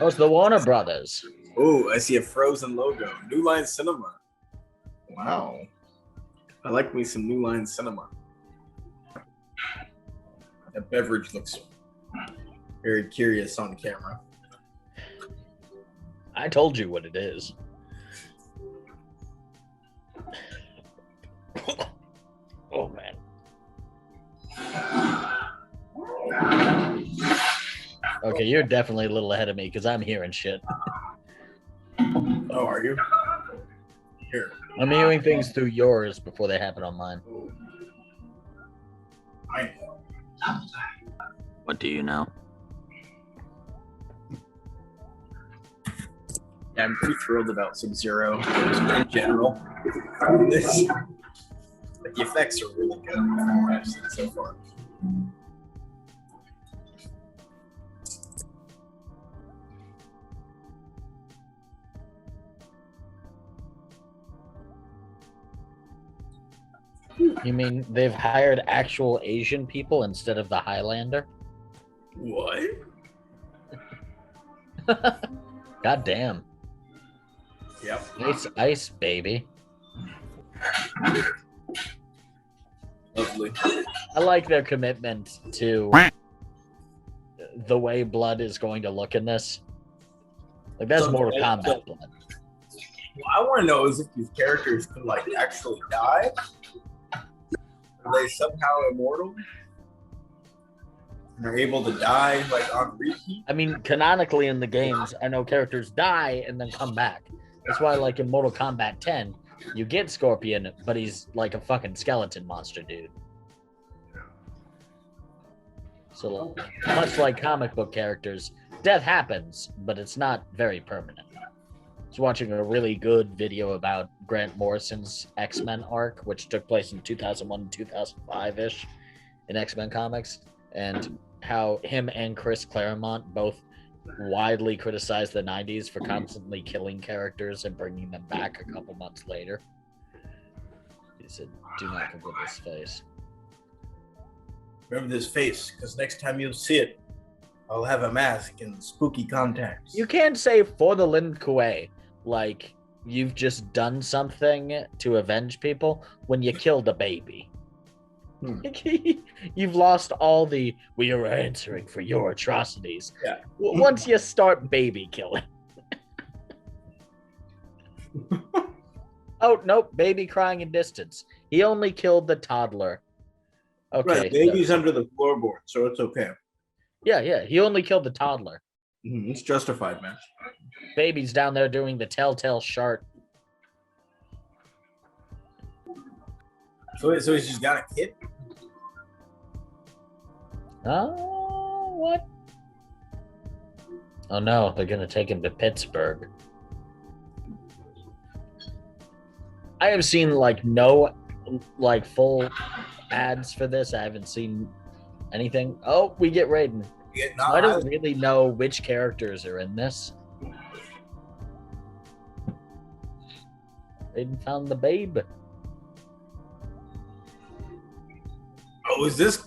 Oh, it's the Warner Brothers. Oh, I see a Frozen logo. New Line Cinema. Wow. I like me some New Line Cinema. That beverage looks very curious on camera. I told you what it is. Oh, man. Okay, you're definitely a little ahead of me because I'm hearing shit. Oh, are you? Here. I'm hearing things through yours before they happen on mine. I know. What do you know? Yeah, I'm pretty thrilled about Sub-Zero in general. The effects are really good I've seen so far. You mean they've hired actual Asian people instead of the Highlander? What? God damn. Yep. Ice, ice, baby. Lovely. I like their commitment to the way blood is going to look in this. Like, that's Mortal Kombat blood. What I want to know is if these characters can, like, actually die. Are they somehow immortal? And are able to die, like, on repeat? I mean, canonically in the games, I know characters die and then come back. That's why, like, in Mortal Kombat 10, you get Scorpion, but he's like a fucking skeleton monster, dude. So, much like comic book characters, death happens, but it's not very permanent. I was watching a really good video about Grant Morrison's X-Men arc, which took place in 2001 and 2005-ish in X-Men comics, and how him and Chris Claremont both widely criticized the 90s for constantly killing characters and bringing them back a couple months later. He said, do not forget this face. Remember this face, because next time you'll see it, I'll have a mask and spooky contacts. You can't say for the Lin Kuei, like you've just done something to avenge people when you killed a baby. You've lost all the we are answering for your atrocities. Yeah. Once you start baby killing. Oh, nope, baby crying in distance. He only killed the toddler. Okay. Right, baby's under the floorboard, so it's okay. Yeah, he only killed the toddler. It's justified, man. Baby's down there doing the telltale shark. So he's just got a kid? Oh, what? Oh no, they're gonna take him to Pittsburgh. I have seen like no like full ads for this. I haven't seen anything. Oh, we get Raiden. I don't really know which characters are in this. Raiden found the babe. Oh, is this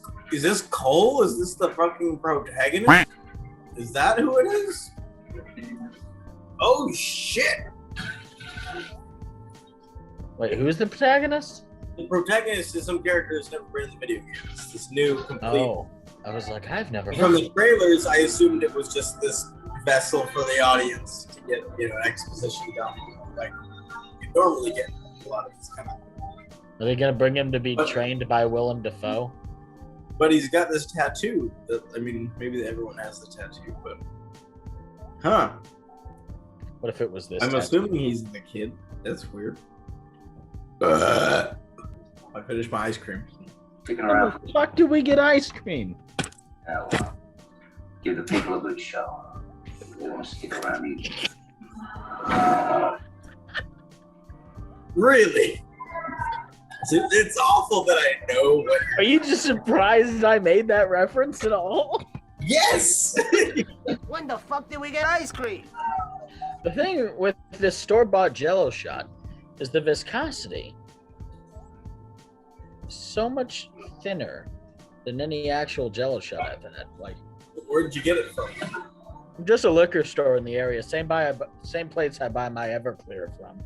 Cole? Is this the fucking protagonist? Is that who it is? Oh shit! Wait, who's the protagonist? The protagonist is some character that's never been in the video game. It's this new complete. Oh, I was like, I've never heard From of the trailers, I assumed it was just this vessel for the audience to get, exposition done. Like you normally get a lot of this kind of. Are they gonna bring him to be trained by Willem Dafoe? But he's got this tattoo. Maybe everyone has the tattoo, but What if it was this? I'm assuming he's the kid. That's weird. I finished my ice cream. How the fuck do we get ice cream? Give the people a good show. They want to stick around eating. Really? It's awful that I know what. Are you just surprised I made that reference at all? Yes! When the fuck did we get ice cream? The thing with this store-bought Jell-O shot is the viscosity. So much thinner than any actual Jell-O shot I've had. Like, where did you get it from? Just a liquor store in the area. Same place I buy my Everclear from.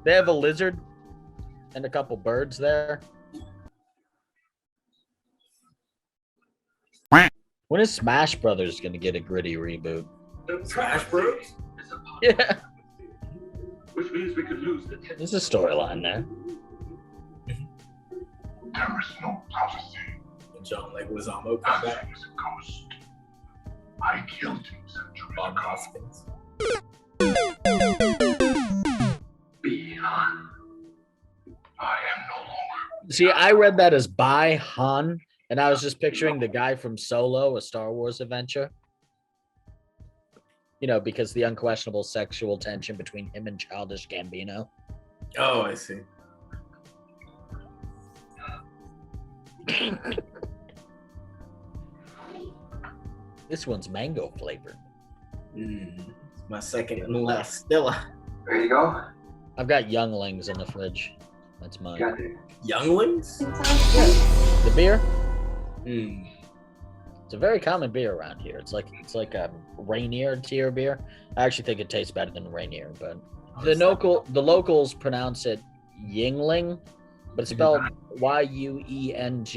They have a lizard and a couple birds there. When is Smash Brothers gonna get a gritty reboot? Smash Bros? Yeah. Which means we could lose the There's a storyline there. There is no prophecy. John Leguizamo come back. Nothing is a ghost. I killed him centuries Bob ago. Hoskins. Beyond. I am no longer. See, I read that as by Han, and I was just picturing the guy from Solo, a Star Wars adventure. You know, because the unquestionable sexual tension between him and Childish Gambino. Oh, I see. This one's mango flavored. My second and last Stella. There you go. I've got Younglings in the fridge. That's mine. Got it. Younglings? The beer? Mm. It's a very common beer around here. It's like a Rainier tier beer. I actually think it tastes better than Rainier, but the locals pronounce it Yingling, but it's spelled Yuenglings.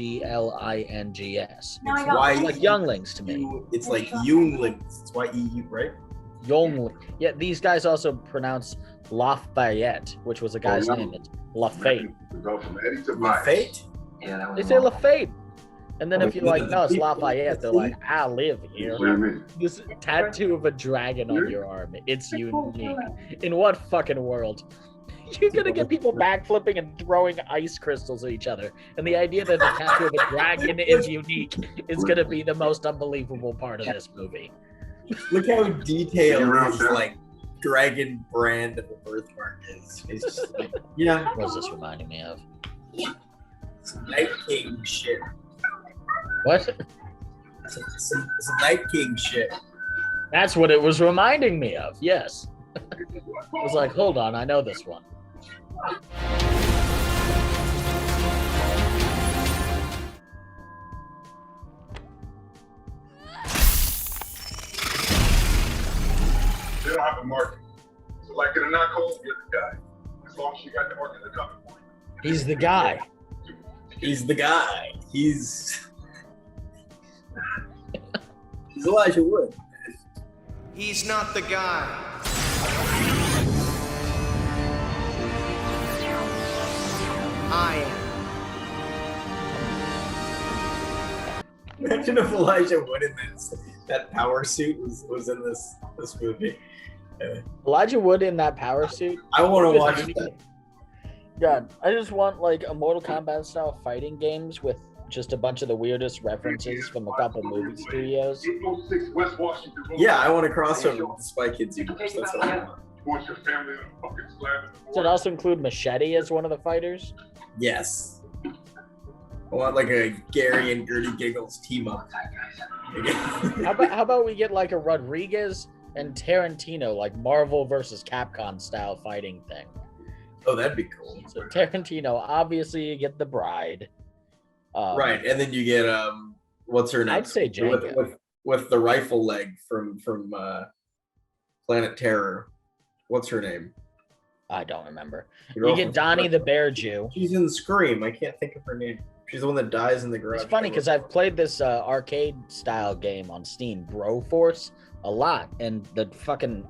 No, I It's got why- It's like Younglings to me. It's like Younglings. It's YEU, right? Youngling. Yeah, these guys also pronounce Lafayette, which was a guy's name. It's Lafayette. To go from Eddie to My Mike. fate? Yeah, that was They say long. Lafayette. And then if you're like, no, it's Lafayette, they're like, I live here. What do you mean? This tattoo of a dragon on your arm. It's unique. In what fucking world? You're gonna get people backflipping and throwing ice crystals at each other. And the idea that the tattoo of a dragon is unique is gonna be the most unbelievable part of this movie. Look how detailed his like dragon brand of a birthmark is. It's just like, yeah, What is this reminding me of? some Night King shit. What? Some Night King shit. That's what it was reminding me of. Yes. I was like, hold on, I know this one. They don't have a market. So like in a not cold, you're the guy. As long as you got the market, they're coming for you. He's the guy. He's the guy. He's Elijah Wood. He's not the guy. I am. Imagine if Elijah Wood in that power suit was in this movie. Elijah Wood in that power suit. I want to watch that. God, I just want like a Mortal Kombat style fighting games with just a bunch of the weirdest references from a couple movie studios. 806 West Washington Road. Yeah, I want to cross over with the Spy Kids universe. That's what I want. You want your family in a fucking slab in the Does it also include Machete as one of the fighters? Yes. I want like a Gary and Gertie Giggles team up. How about we get like a Rodriguez and Tarantino, like Marvel versus Capcom style fighting thing? Oh, that'd be cool. So Tarantino, obviously you get the bride. Right, and then you get what's her name? I'd say Django. With the rifle leg from Planet Terror. What's her name? I don't remember. The You girl get from- Donnie the Bear Jew. She's in Scream. I can't think of her name. She's the one that dies in the garage. It's funny because I've played this arcade style game on Steam, Broforce, a lot, and the fucking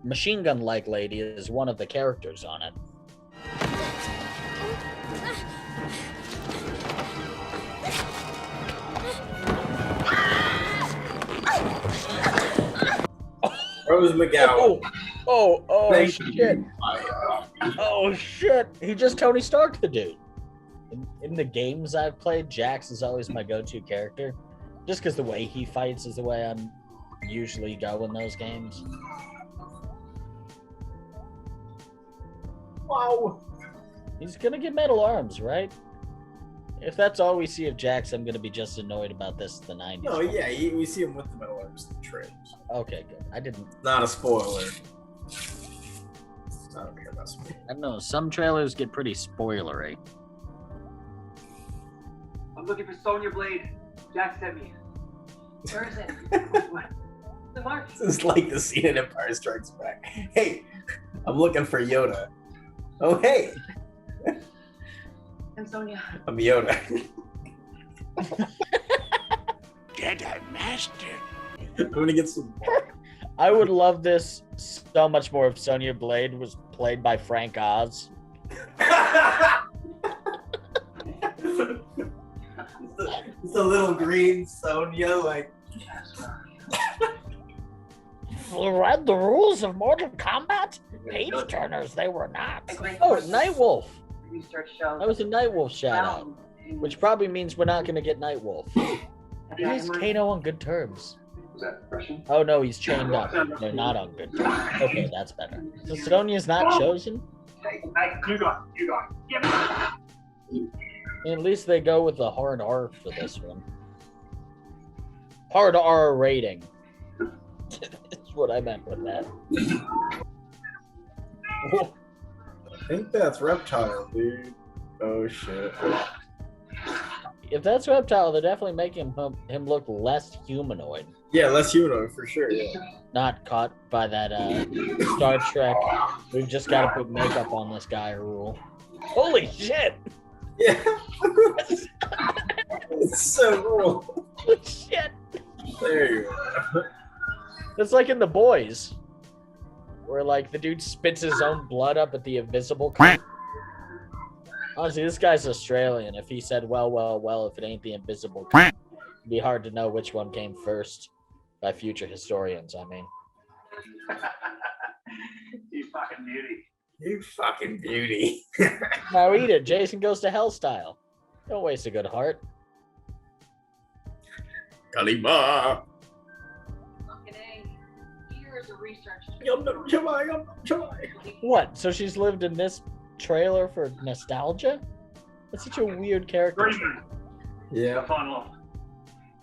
machine gun like lady is one of the characters on it. Rose McGowan. Oh Thank shit. you. Oh shit. He just Tony Stark the dude. In the games I've played, Jax is always my go-to character. Just because the way he fights is the way I'm usually go in those games. Wow. He's gonna get metal arms, right? If that's all we see of Jax, I'm gonna be just annoyed about this the 90s. No, yeah, we see him with the metal arms in the trailers. Okay, good. I didn't. Not a spoiler. I don't care about spoilers. I don't know. Some trailers get pretty spoilery. I'm looking for Sonya Blade. Jack sent me. Where is it? What? The mark. This is like the scene in Empire Strikes Back. Hey, I'm looking for Yoda. Oh, hey, I'm Sonia. I'm Yoda. Jedi Master. I'm gonna get some. I would love this so much more if Sonya Blade was played by Frank Oz. It's a little green Sonya, like. Read the rules of Mortal Kombat? Page turners, they were not. Oh, Nightwolf. Research shows. That was a Nightwolf shout out, which probably means we're not going to get Nightwolf. At least Kano on good terms. Was that Russian? Oh no, he's chained up. They're not on good terms. Okay, that's better. So Sonya's not chosen? Hey, you got it. Give me. At least they go with the hard R for this one. Hard R rating. That's what I meant with that. I think that's Reptile, dude. Oh shit. If that's Reptile, they're definitely making him look less humanoid. Yeah, less humanoid for sure. Yeah. Not caught by that Star Trek, we've just got to put makeup on this guy rule. Holy shit! Yeah. It's so cool. Holy shit! There you go. It's like in The Boys, where like the dude spits his own blood up at the invisible. Honestly, this guy's Australian. If he said, well, if it ain't the invisible, it'd be hard to know which one came first by future historians, I mean. You fucking beauty. You fucking beauty. Now eat it. Jason Goes to Hell style. Don't waste a good heart. Kalima. Here is a research. What? So she's lived in this trailer for nostalgia? That's such a weird character. Raven. Yeah. Fun look.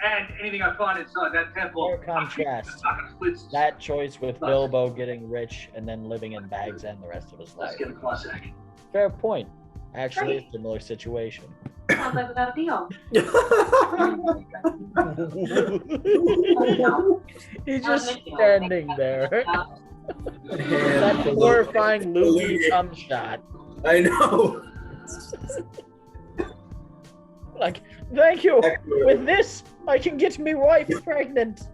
And anything I find inside that temple. Fair contrast. Fucking splits. That choice with Bilbo getting rich and then living in Bag's End the rest of his life. Let's get a classic. Fair point. Actually, a similar situation. Sounds like without a deal. He's just standing there. That horrifying Luigi cum shot. I know. Like, thank you. With this, I can get me wife pregnant.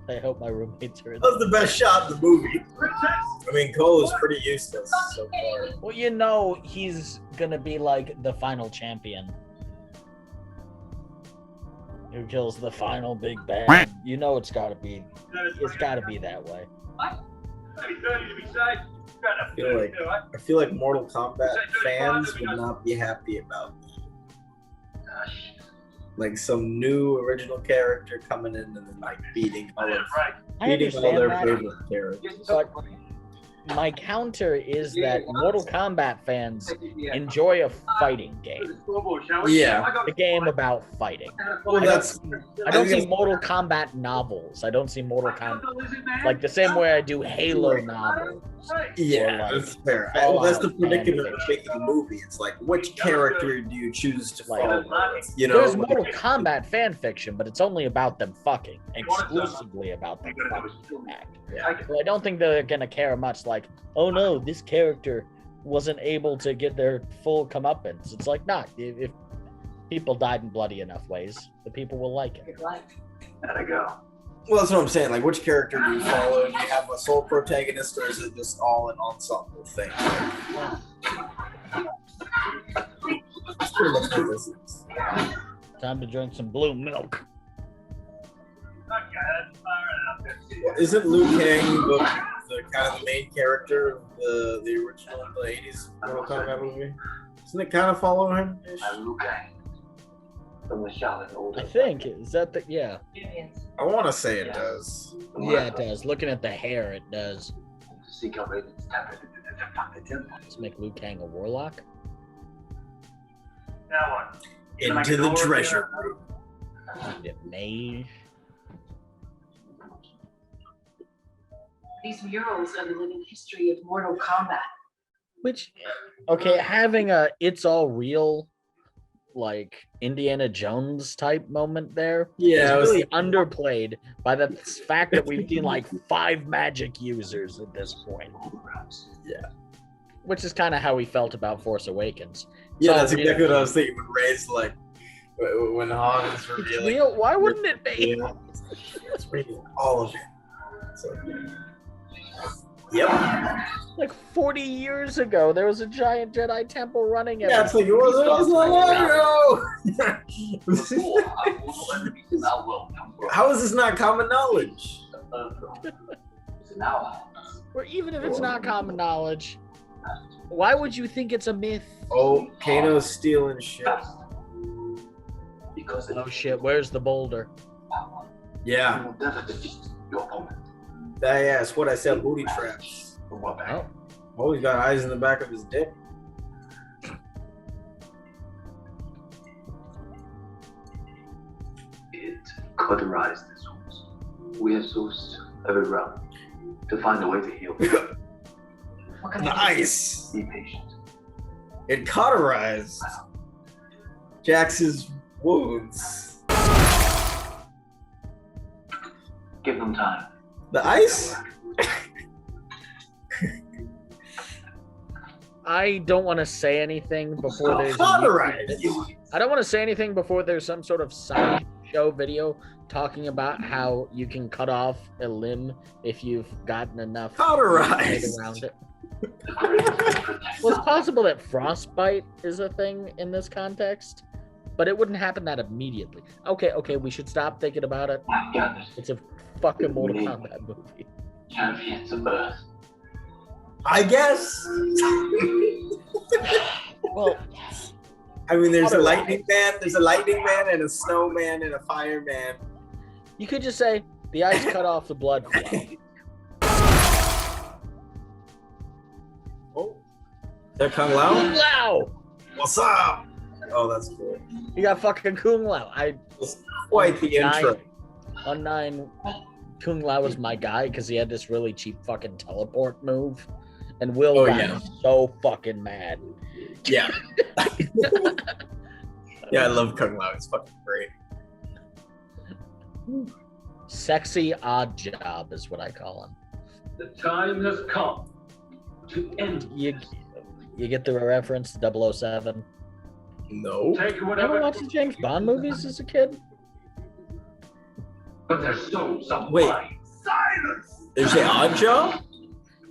I hope my roommates are in That was the best shot in the movie. I mean, Cole is pretty useless so far. Well, you know, he's gonna be like the final champion who kills the final big bad. You know, it's gotta be that way. I feel like Mortal Kombat fans would not be happy about that. Like some new original character coming in and then like beating all their favorite characters. But my counter is that Mortal Kombat fans enjoy a fighting game. Yeah. A game about fighting. Well, that's I don't see Mortal Kombat novels. I don't see Mortal Kombat like the same way I do Halo novels. yeah, like that's fair. Fallout That's the predicament fan of making a movie. It's like which character do you choose to Like, follow? You know, There's Mortal Kombat fan fiction, but it's only about them fucking. Exclusively about them fucking. Yeah. So I don't think they're gonna care much like, oh no, this character wasn't able to get their full comeuppance. It's like, nah, if people died in bloody enough ways, the people will like it. Gotta go. Well, that's what I'm saying. Like, which character do you follow? Do you have a sole protagonist, or is it just all an ensemble thing? That's pretty much what this is. Time to drink some blue milk. Isn't Liu Kang the kind of the main character of the original in the 80s Mortal Kombat movie? Doesn't it kind of follow him? I think is that the yeah. I want to say it does. Yeah, it does. Looking at the hair, it does. Let's make Liu Kang a warlock. Now what? Into the treasure room. It may. These murals are the living history of Mortal Kombat. Which, okay, having a "it's all real" like Indiana Jones type moment there. Yeah, It's really underplayed by the fact that we've seen like 5 magic users at this point. Yeah. Which is kind of how we felt about Force Awakens. Yeah, So, that's exactly what I was thinking when Rey's like, when Han is It's revealing. real. Why wouldn't it be? Yeah, it's reading all of it. So, yep. Like 40 years ago, there was a giant Jedi temple running Yeah, it's like it was not long ago. How is this not common knowledge? Or even if it's not common knowledge, why would you think it's a myth? Oh, Kano's stealing shit. Oh shit, where's the boulder? Yeah. That's what I said, booty traps. Oh, Oh, he's got eyes in the back of his dick. It cauterized the souls. We have sourced every realm to find a way to heal. What can I do? Nice. Be patient. It cauterized Jax's wounds. Give them time. The ice? I don't want to say anything before there's. Cauterized. I don't want to say anything before there's some sort of sideshow video talking about how you can cut off a limb if you've gotten enough Cauterized. around it. Well, it's possible that frostbite is a thing in this context, but it wouldn't happen that immediately. Okay, we should stop thinking about it. I've gathered It's a fucking Mortal Kombat movie. champions of Earth. I guess. Well, I mean, there's a lightning man, and a snowman, and a fireman. you could just say the ice cut off the blood flow. Oh, is that Kung Lao? Kung Lao! What's up? Oh, that's cool. You got fucking Kung Lao. Quite the intro. On 9, Kung Lao was my guy because he had this really cheap fucking teleport move. And Will got so fucking mad. Yeah. Yeah, I love Kung Lao. It's fucking great. Sexy odd job is what I call him. The time has come to end. You get the reference to 007? No. Take You whatever. ever watch the James Bond movies as a kid? But their souls are Wait. mine. Silence! Did you say odd job?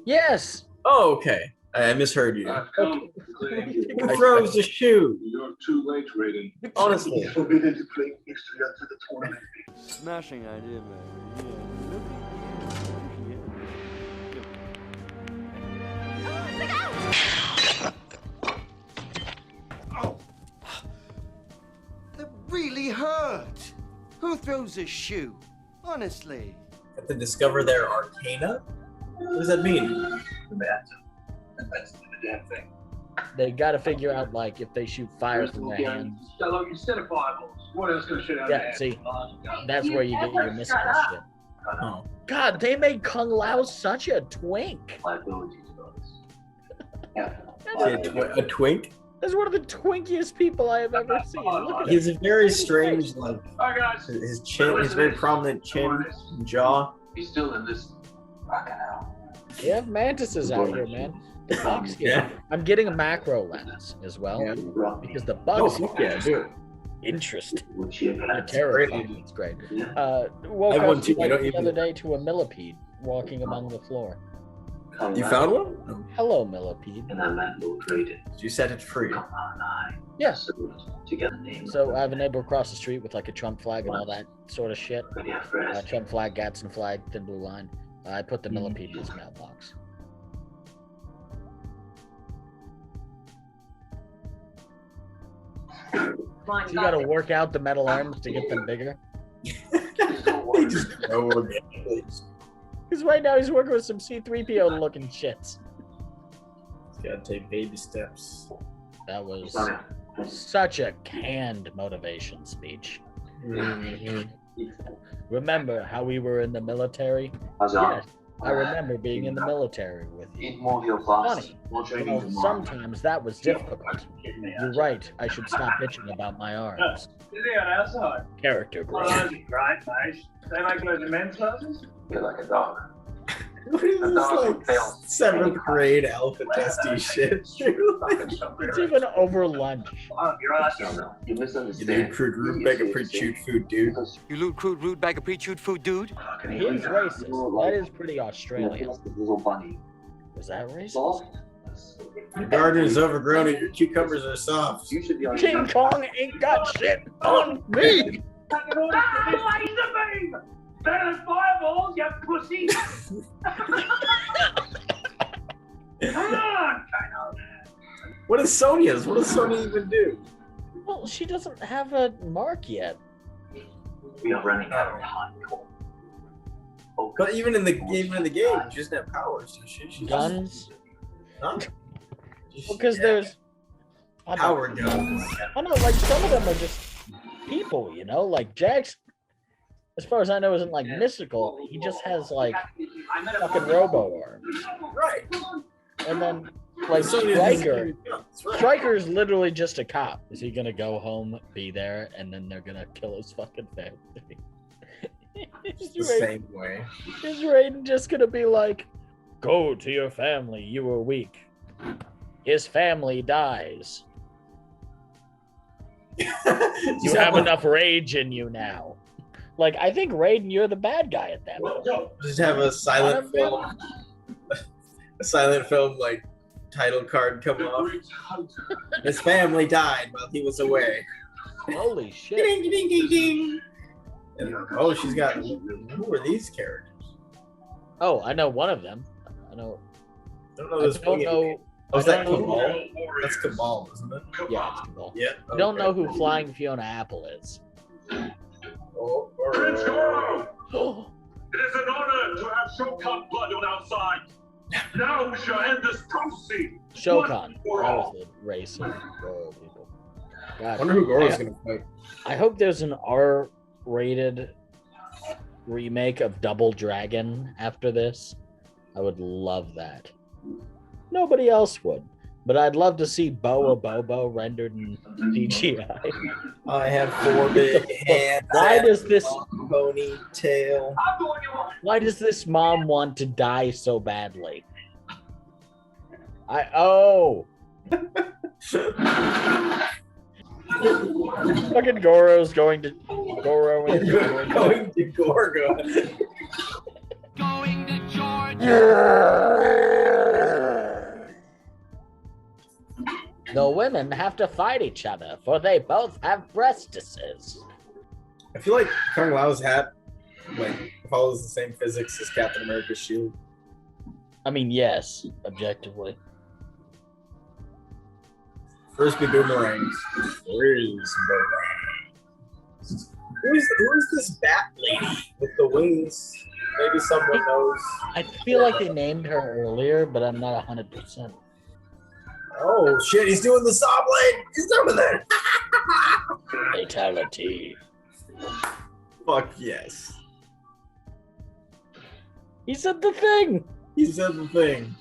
Yes. Oh, okay. I misheard you. I've come to claim Who throws the shoe? you're too late, Raiden. Honestly. Forbidden to play history after the tournament. Smashing idea, man. That really hurt. Who throws a shoe? Honestly. Have to discover their arcana? What does that mean? That's the damn thing. They got to figure out, like, if they shoot fire from their hands. Stello, instead of fireballs, what else gonna shit out Yeah, see, that's where you get your missile shit. Oh. God, they made Kung Lao such a twink. Liabilities, brothers. Yeah. A twink? That's one of the twinkiest people I have ever seen. Look at He him. has a very strange, like, Alright, guys. his chin, his very prominent chin, and jaw. He's still in this rocking out. You have mantises out here, man. The bugs here. Yeah. I'm getting a macro lens as well Yeah. because the Oh, bugs fuck yeah, dude. interesting. Which you The have terror great. it's great. I Woke have up one too, I like don't the even- other day to a millipede walking among the floor. You found one? Hello, millipede. And that man will trade it. You set it free. Come on, I. Yes. Together, name. So I have a neighbor across the street with like a Trump flag and all that sort of shit. Ready for rest. Trump flag, Gadsden flag, thin blue line. I put the millipede in his mailbox. Fine, So you gotta work out the metal arms to get them bigger. They just grow organically. Because right now he's working with some C-3PO looking shits. Gotta take baby steps. That was such a canned motivation speech. Mm-hmm. Remember how we were in the military? How's Yes. I remember being in the military with you. Eat more of your pasta. Funny. You know, sometimes that was difficult. You're right. I should stop bitching about my arms. Character growth. They like those immense classes? You're like a dog. What is this like 7th grade alpha testy shit? It's even over lunch. No. You You misunderstand. dude, crude root bag of pre-chewed food, dude. You loot crude rude bag of pre-chewed food, dude? He is racist. That is pretty Australian. Little bunny. Was that racist? Soft? Your garden is overgrown and your cucumbers are soft. You should be on King Kong ain't got shit on me. Better than fireballs, you pussy! Come on! What is Sonya's? What does Sonya even do? Well, she doesn't have a mark yet. We are running out of time. Oh, But even in the game, she doesn't have powers. So she's Guns? Huh? Because there's Power guns. I know, like some of them are just people, you know, like Jax. As far as I know, isn't like mystical. He just has like fucking robo arms, Right. and then like Sonya Striker. That's right. Striker's literally just a cop. Is he gonna go home, be there, and then they're gonna kill his fucking family? It's the same way. Is Raiden just gonna be like, go to your family, you were weak. His family dies. You have enough rage in you now. Like, I think Raiden, you're the bad guy at that point. Just have a silent film. A silent film like title card come off. His family died while he was away. Holy shit. Ding, ding, ding, ding. And, oh, she's got. Who are these characters? Oh, I know one of them. I I don't know I this. don't know. Oh, is I that don't know Kabal? That's Kabal, isn't it? Yeah, it's Kabal. Yeah. I don't know who Flying Fiona Apple is. Oh, Prince oh. Goro! It is an honor to have Shokan blood on our side. Now we shall end this prophecy. Shokan. That was the race of Goro people. I God. wonder who Goro's gonna fight. I hope there's an R-rated remake of Double Dragon after this. I would love that. Nobody else would, but I'd love to see Boa Bobo rendered in CGI. I have 4 big hands. Why does this? Ponytail? Why does this mom want to die so badly? Fucking Goro's going to Goro and Goro. Going to Gorgo. Going to Georgia. The women have to fight each other, for they both have breastises. I feel like Kung Lao's hat like follows the same physics as Captain America's shield. I mean, yes, objectively. Frisbee boomerangs. Who is this bat lady with the wings? Maybe someone knows. I feel like they named her earlier, but I'm not 100%. Oh shit, he's doing the saw blade! He's doing it! Fatality. Fuck yes. He said the thing! He said the thing.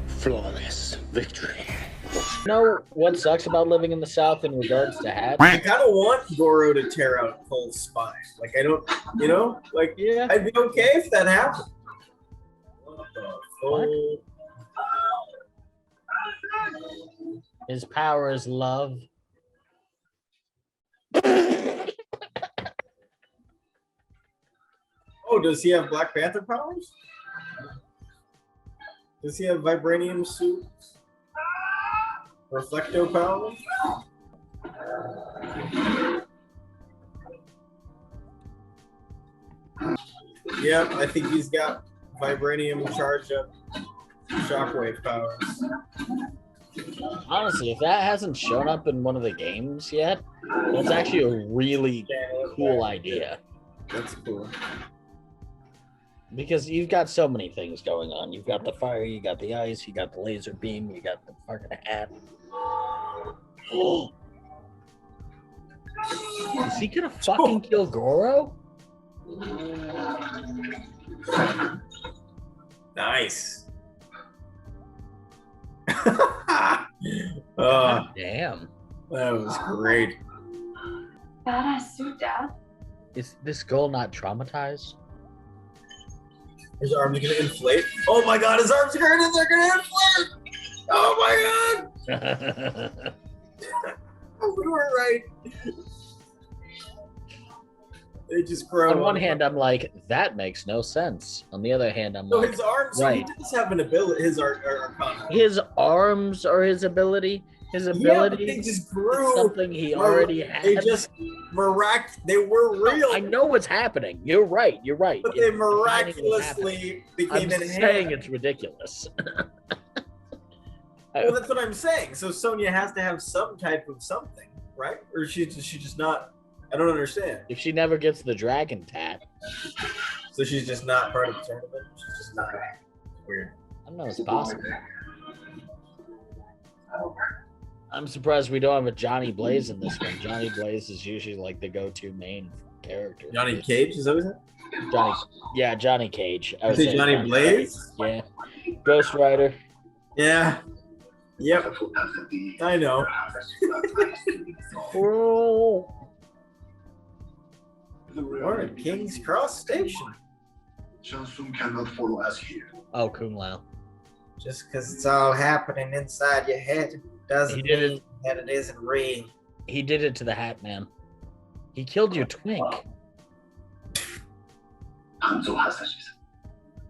Flawless victory. You know what sucks about living in the South in regards to hats? I kind of want Goro to tear out Cole's spine. Like, I don't, you know? Like, Yeah. I'd be okay if that happened. What the What? fuck? His power is love. Oh, does he have Black Panther powers? Does he have vibranium suits? Reflecto powers? Yeah, I think he's got vibranium charge up shockwave powers. Honestly, if that hasn't shown up in one of the games yet, that's actually a really cool idea. That's cool. Because you've got so many things going on. You've got the fire, you got the ice, you got the laser beam, you got the fucking hat. Is he gonna fucking kill Goro? Nice. God damn. That was great. Badass suit, Dad. Is this girl not traumatized? His arms are gonna inflate. Oh my god, his arms are gonna inflate! Oh my god! We were right. They just grow. On one hand, I'm like, that makes no sense. On the other hand, I'm So like, his arms, right. he does have an ability. His arcana. His arms are his ability. His Yeah, but ability they just is grew. something he already had. They just they were real. I know what's happening. You're right. You're right. But It's they defining what's miraculously became happening. I'm enhanced. saying it's ridiculous. Well, that's what I'm saying. So Sonya has to have some type of something, right? Or she just not. I don't understand. If she never gets the dragon tat, So she's just not part of the tournament. She's just not weird. I don't know. It's possible. I'm surprised we don't have a Johnny Blaze in this one. Johnny Blaze is usually like the go-to main character. Johnny Cage, is that what it? Johnny Cage. I would Is it say Johnny Blaze? Yeah. Ghost Rider. Yeah. Yep. I know. Oh. We're at King's Cross Station. Shansung cannot follow us here. Oh, Kung Lao. Just because it's all happening inside your head doesn't He did it. mean that it isn't real. He did it to the Hat Man. He killed your twink. Hanzo has ashes.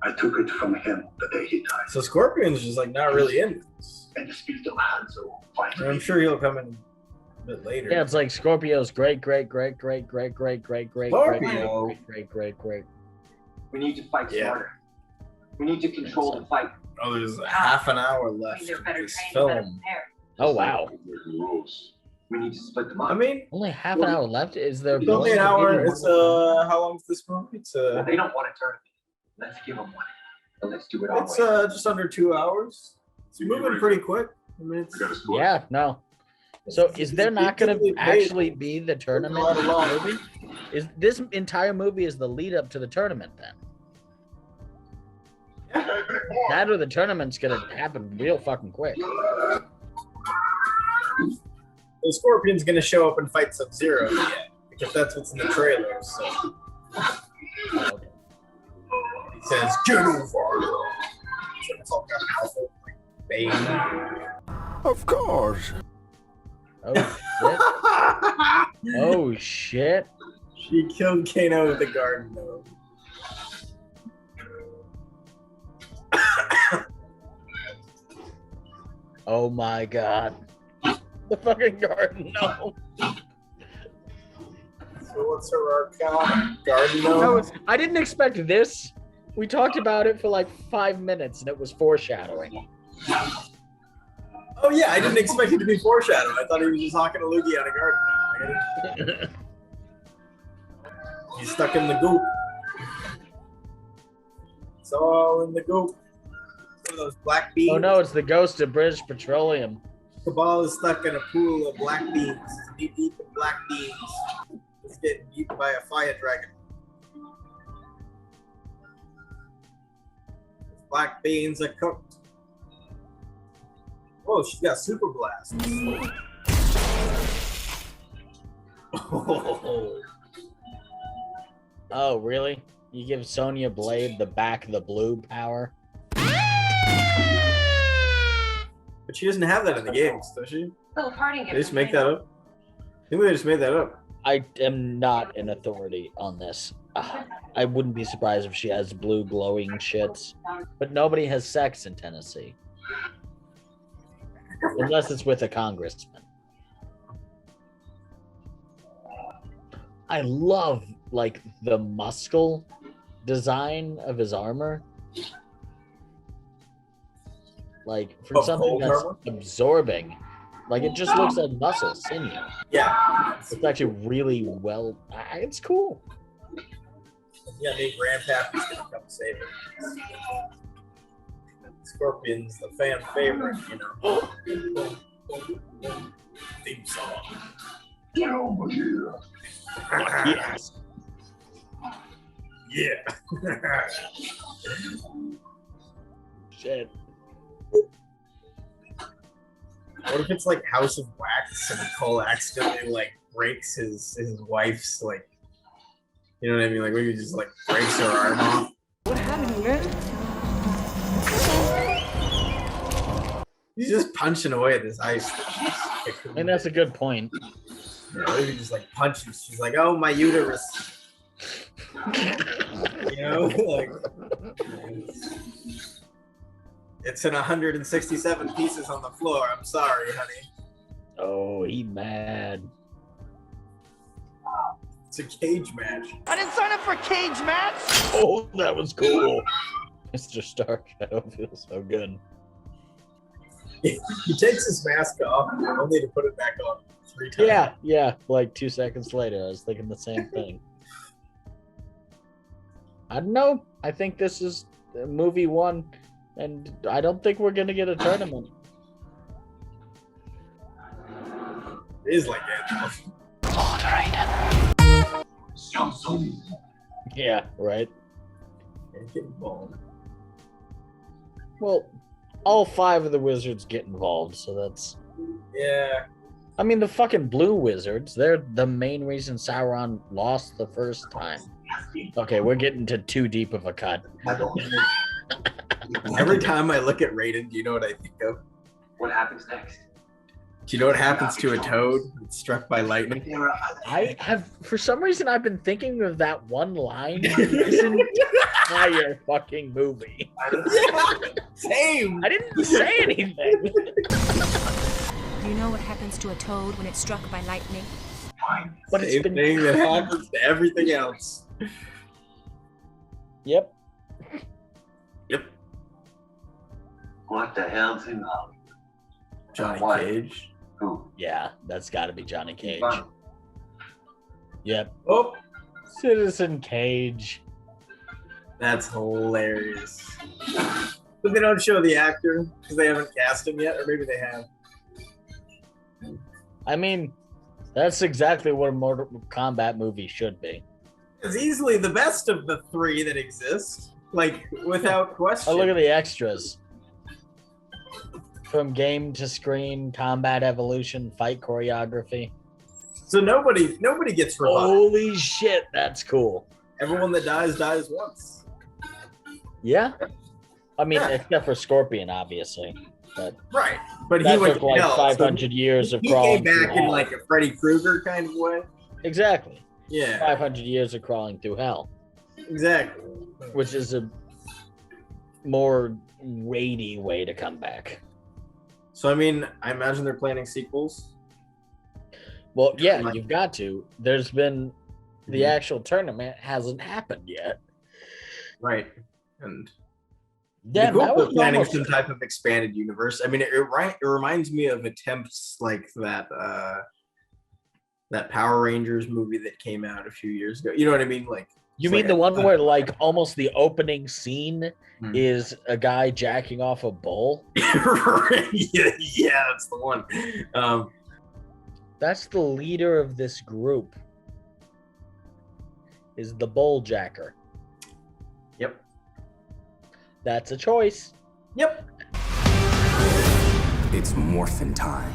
I took it from him the day he died. So Scorpion's just like not really in this. And the spirit of Hanzo finally. I'm sure he'll come in a bit later. Yeah, it's like Scorpio's great. Scorpio. Great. We need to fight Yeah. smarter. We need to control the fight. Oh, there's half an hour left They're of better this trained, better film. prepared. Oh wow. We need to split them up. I mean, Only half an hour left. Is there? it's only an hour. It's how long is this movie? It's Well, they don't want a tournament. Let's give them one. And let's do it our it's way. just under 2 hours. It's moving pretty quick. I mean, it's Yeah. No. So is there not going It's to actually be the tournament Not in long. the movie? Is this entire movie is the lead up to the tournament then? That or the tournament's gonna happen real fucking quick. the Scorpion's gonna show up and fight Sub-Zero yet, because that's what's in the trailer. So Oh, okay. he says, "Get over." Bane. Of course. Oh shit! Oh shit! She killed Kano with the garden gnome. Oh my god! The fucking garden gnome. So what's her arcana? Garden gnome. I didn't expect this. We talked about it for like 5 minutes, and it was foreshadowing. Oh yeah, I didn't expect it to be foreshadowing. I thought he was just talking to Luigi on a garden gnome. He's stuck in the goop. It's all in the goop. One of those black beans. Oh no, it's the ghost of British Petroleum. Kabal is stuck in a pool of black beans. Deep in black beans. It's getting eaten by a fire dragon. Black beans are cooked. Oh, she's got super blast. Oh. Oh really? You give Sonya Blade the back the blue power? But she doesn't have that in the games, does she? Little party gift. They just make that up? I think they just made that up. I am not an authority on this. I wouldn't be surprised if she has blue glowing shits. But nobody has sex in Tennessee. Unless it's with a congressman. I love, like, the muscle design of his armor. Like, for Oh, something cold that's armor? absorbing. Like, it just looks like muscle, sinew. Yeah. It's actually really well... It's cool. Yeah, Nate Grandpappy's gonna come save it. Scorpion's the fan favorite, you know. Theme song. Get over here. Yes. Yeah. Shit. What if it's like House of Wax and Cole accidentally like breaks his wife's like, you know what I mean? Like maybe he just like breaks her arm off. What happened, man? He's just punching away at this ice. I mean, that's a good point. Yeah, maybe he just like punches. She's like, "Oh, my uterus." You know, like it's in 167 pieces on the floor. I'm sorry, honey. Oh, he mad. It's a cage match. I didn't sign up for a cage match! Oh, that was cool. Mr. Stark, I don't feel so good. He takes his mask off only to put it back on 3 times. Yeah, like 2 seconds later, I was thinking the same thing. I don't know. I think this is movie 1, and I don't think we're gonna get a tournament. It is like that. Yeah, right. Get involved. Well, all 5 of the wizards get involved, so that's... Yeah. I mean, the fucking blue wizards, they're the main reason Sauron lost the first time. Okay, we're getting to too deep of a cut. Every time I look at Raiden, do you know what I think of? What happens next? Do you know what happens to a toad that's struck by lightning? I have, for some reason, I've been thinking of that one line this entire fucking movie. Same. I didn't say anything. Do you know what happens to a toad when it's struck by lightning? But it's Same been... thing that happens to everything else. Yep. Yep. What the hell's in love? Johnny Why? Cage. Who? Yeah, that's got to be Johnny Cage. Fun. Yep. Oh, Citizen Cage. that's hilarious. But they don't show the actor because they haven't cast him yet, or maybe they have. I mean, that's exactly what a Mortal Kombat movie should be. It's easily the best of the 3 that exist, like without question. Oh, look at the extras. From game to screen, combat evolution, fight choreography. So nobody gets revived. Holy shit, that's cool. Everyone that dies once. Yeah? I mean, Yeah. except for Scorpion, obviously. But Right, but that he went took to like hell, 500 years of he crawling came back through in hell. like a Freddy Krueger kind of way. Exactly. Yeah, 500 years of crawling through hell, exactly. which is a more weighty way to come back. So I mean, I imagine they're planning sequels. Well, yeah, you've got to. There's been the actual tournament hasn't happened yet. Right, and Damn, the that Google was planning almost... some type of expanded universe. I mean, it reminds me of attempts like that that Power Rangers movie that came out a few years ago. You know what I mean? Like, You it's mean like the one where like almost the opening scene Hmm. is a guy jacking off a bull? yeah, that's the one. That's the leader of this group. Is the bull jacker. Yep. That's a choice. Yep. It's morphin' time.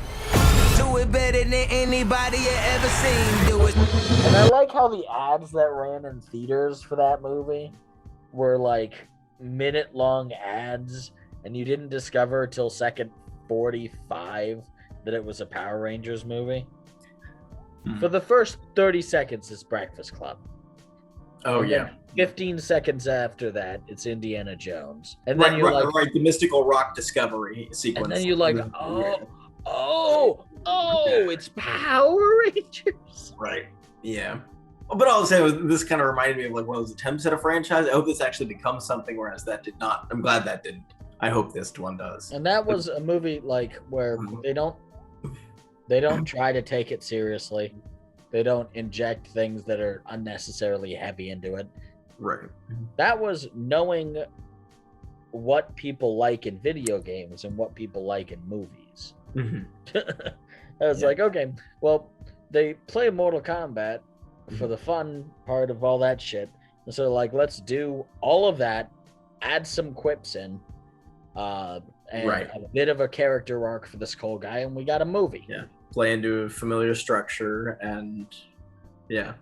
Do it better than anybody you ever seen. Do it. And I like how the ads that ran in theaters for that movie were like minute-long ads, and you didn't discover till second 45 that it was a Power Rangers movie. For the first 30 seconds, it's Breakfast Club. Oh, And yeah. then 15 seconds after that, it's Indiana Jones. And Right, then you're like, right, the mystical rock discovery sequence. and then you're like, oh, it's Power Rangers. Right. Yeah. But I'll say this kind of reminded me of like one of those attempts at a franchise. I hope this actually becomes something, whereas that did not. I'm glad that didn't. I hope this one does. And that was a movie like where they don't try to take it seriously. They don't inject things that are unnecessarily heavy into it. Right. That was knowing what people like in video games and what people like in movies. I was like, okay, well, they play Mortal Kombat for the fun part of all that shit, So like, let's do all of that, add some quips in, and a bit of a character arc for this Cole guy, and we got a movie. Yeah, play into a familiar structure, and yeah.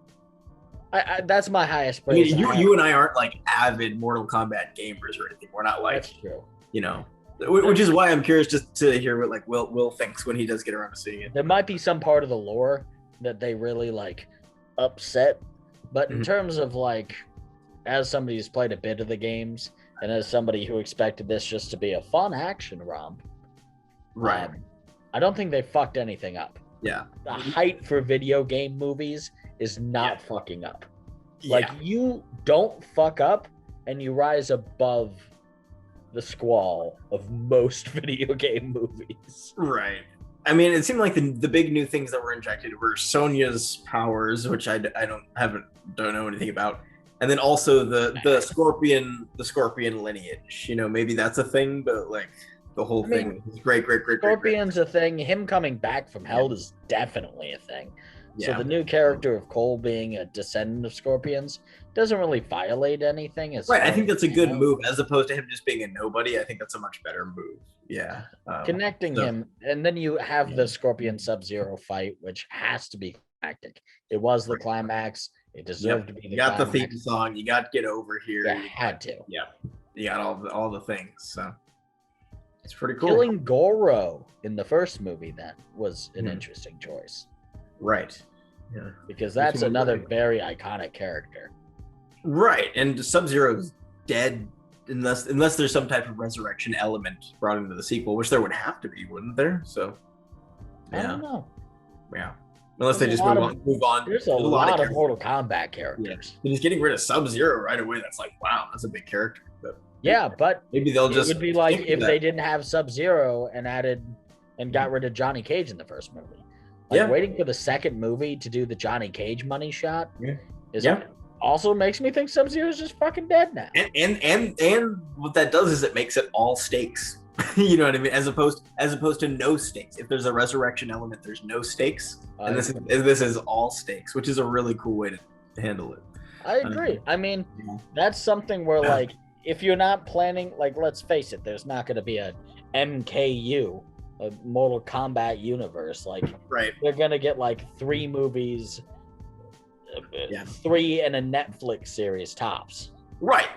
I that's my highest I mean, praise. you and I aren't like avid Mortal Kombat gamers or anything. We're not like, That's true. you know, which is why I'm curious just to hear what like Will thinks when he does get around to seeing it. There might be some part of the lore that they really like upset, but in terms of like, as somebody who's played a bit of the games and as somebody who expected this just to be a fun action romp, right? I don't think they fucked anything up. Yeah, the height for video game movies is not fucking up. Like, you don't fuck up and you rise above the squall of most video game movies. Right. I mean, it seemed like the big new things that were injected were Sonya's powers, which I don't know anything about, and then also the scorpion lineage. You know, maybe that's a thing, but like the whole thing is great. Scorpion's a thing. Him coming back from hell is definitely a thing. So the new character of Cole being a descendant of scorpions doesn't really violate anything. Right, I think that's a good move as opposed to him just being a nobody. I think that's a much better move. Yeah, connecting him, and then you have the Scorpion Sub-Zero fight, which has to be climactic. It was the climax. It deserved to be. You got the theme song. You got Get Over Here. You had to. Yeah, you got all the things. So it's pretty cool. Killing Goro in the first movie then was an interesting choice. Right. Yeah. Because that's another very iconic character. Right. And Sub-Zero's dead unless there's some type of resurrection element brought into the sequel, which there would have to be, wouldn't there? So I don't know. Yeah. Unless they just move on. There's a lot of Mortal Kombat characters. Yeah. Just getting rid of Sub-Zero right away, that's like, wow, that's a big character. But but maybe they'll just it would be like if they didn't have Sub-Zero and got rid of Johnny Cage in the first movie. Like waiting for the second movie to do the Johnny Cage money shot also makes me think Sub-Zero's just fucking dead now. And what that does is it makes it all stakes. You know what I mean? As opposed to no stakes. If there's a resurrection element, there's no stakes. And this is all stakes, which is a really cool way to handle it. I agree. I mean, that's something where like if you're not planning, like let's face it, there's not gonna be a MKU. A Mortal Kombat universe, like they're gonna get like 3 movies, 3 and a Netflix series tops. Right.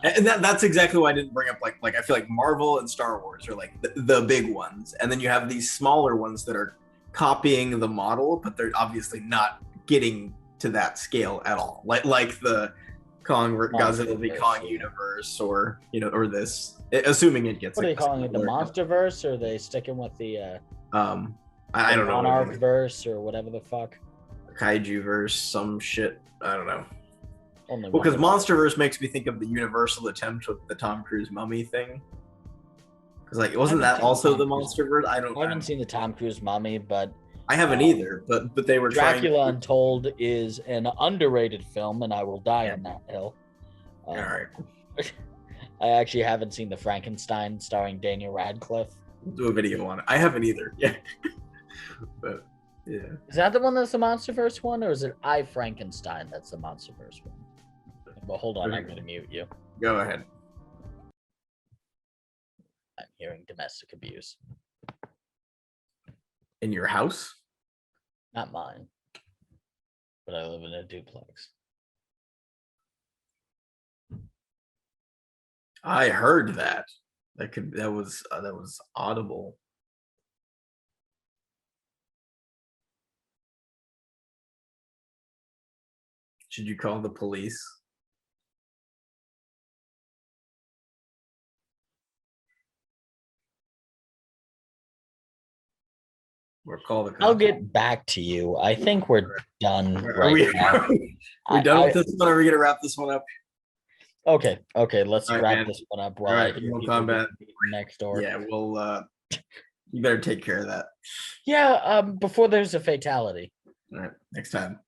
And that's exactly why I didn't bring up like I feel like Marvel and Star Wars are like the big ones, and then you have these smaller ones that are copying the model, but they're obviously not getting to that scale at all. Like the Godzilla v Kong universe, or or this. Assuming it gets. What are they calling it? The MonsterVerse, or are they sticking with the I don't know. Monarchverse or whatever the fuck. Kaiju verse, some shit. I don't know. Well, because MonsterVerse makes me think of the Universal attempt with the Tom Cruise mummy thing. Because like, wasn't that also the MonsterVerse? I haven't seen the Tom Cruise mummy, but I haven't either. But they were Dracula Untold is an underrated film, and I will die on that hill. All right. I actually haven't seen the Frankenstein starring Daniel Radcliffe. We'll do a video on it. I haven't either. Yeah. But yeah. Is that the one that's the MonsterVerse one, or is it I Frankenstein that's the MonsterVerse one? Well, hold on, I'm gonna mute you. Go ahead. I'm hearing domestic abuse. In your house? Not mine. But I live in a duplex. I heard that. That was audible. Should you call the police? Or call the cops? I'll get back to you. I think we're done now. We're done with this one, or are we gonna wrap this one up? Okay, let's wrap this one up. All right, Kombat next door. Yeah, well, you better take care of that. Yeah, before there's a fatality. All right, next time.